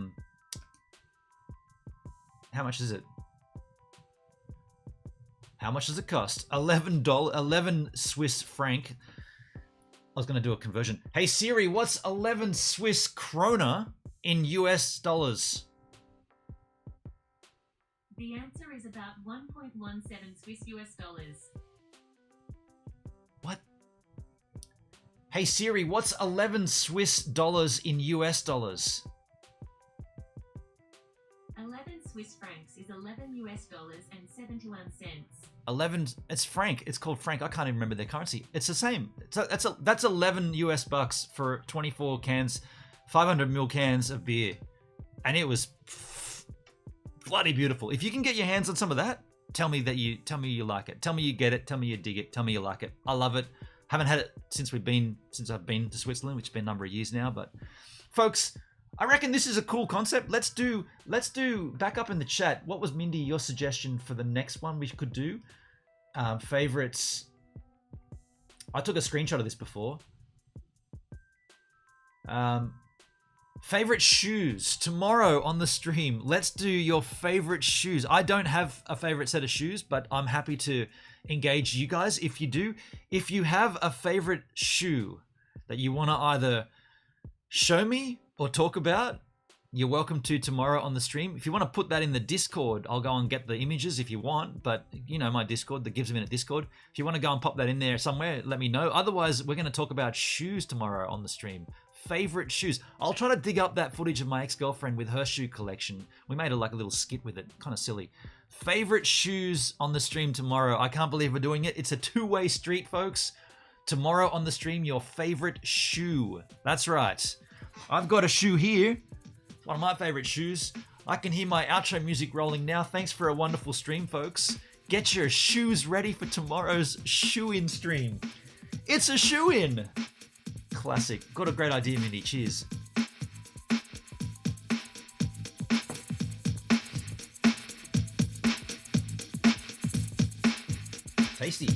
much is it? How much does it cost? $11 Swiss franc. I was going to do a conversion. Hey Siri, what's 11 Swiss krona in US dollars? The answer is about 1.17 Swiss US dollars. What? Hey Siri, what's 11 Swiss dollars in US dollars? 11 Swiss francs is 11 US dollars and 71 cents. 11, it's franc. It's called franc. I can't even remember their currency. It's the same. That's 11 US bucks for 24 cans, 500 ml cans of beer. And it was bloody beautiful. If you can get your hands on some of that, tell me you like it. Tell me you get it. Tell me you dig it. Tell me you like it. I love it. Haven't had it since I've been to Switzerland, which has been a number of years now. But folks, I reckon this is a cool concept. Let's do back up in the chat. What was Mindy your suggestion for the next one we could do? Favorites. I took a screenshot of this before. Favorite shoes tomorrow on the stream. Let's do your favorite shoes. I don't have a favorite set of shoes, but I'm happy to engage you guys if you do. If you have a favorite shoe that you want to either show me or talk about, you're welcome to tomorrow on the stream. If you want to put that in the Discord, I'll go and get the images if you want, but you know my Discord, the Gives a Minute Discord. If you want to go and pop that in there somewhere, let me know. Otherwise, we're going to talk about shoes tomorrow on the stream. Favorite shoes. I'll try to dig up that footage of my ex-girlfriend with her shoe collection. We made a little skit with it. Kind of silly. Favorite shoes on the stream tomorrow. I can't believe we're doing it. It's a two-way street, folks. Tomorrow on the stream, your favorite shoe. That's right. I've got a shoe here. One of my favorite shoes. I can hear my outro music rolling now. Thanks for a wonderful stream, folks. Get your shoes ready for tomorrow's shoe-in stream. It's a shoe-in. Classic. Got a great idea, Mindy. Cheers. Tasty.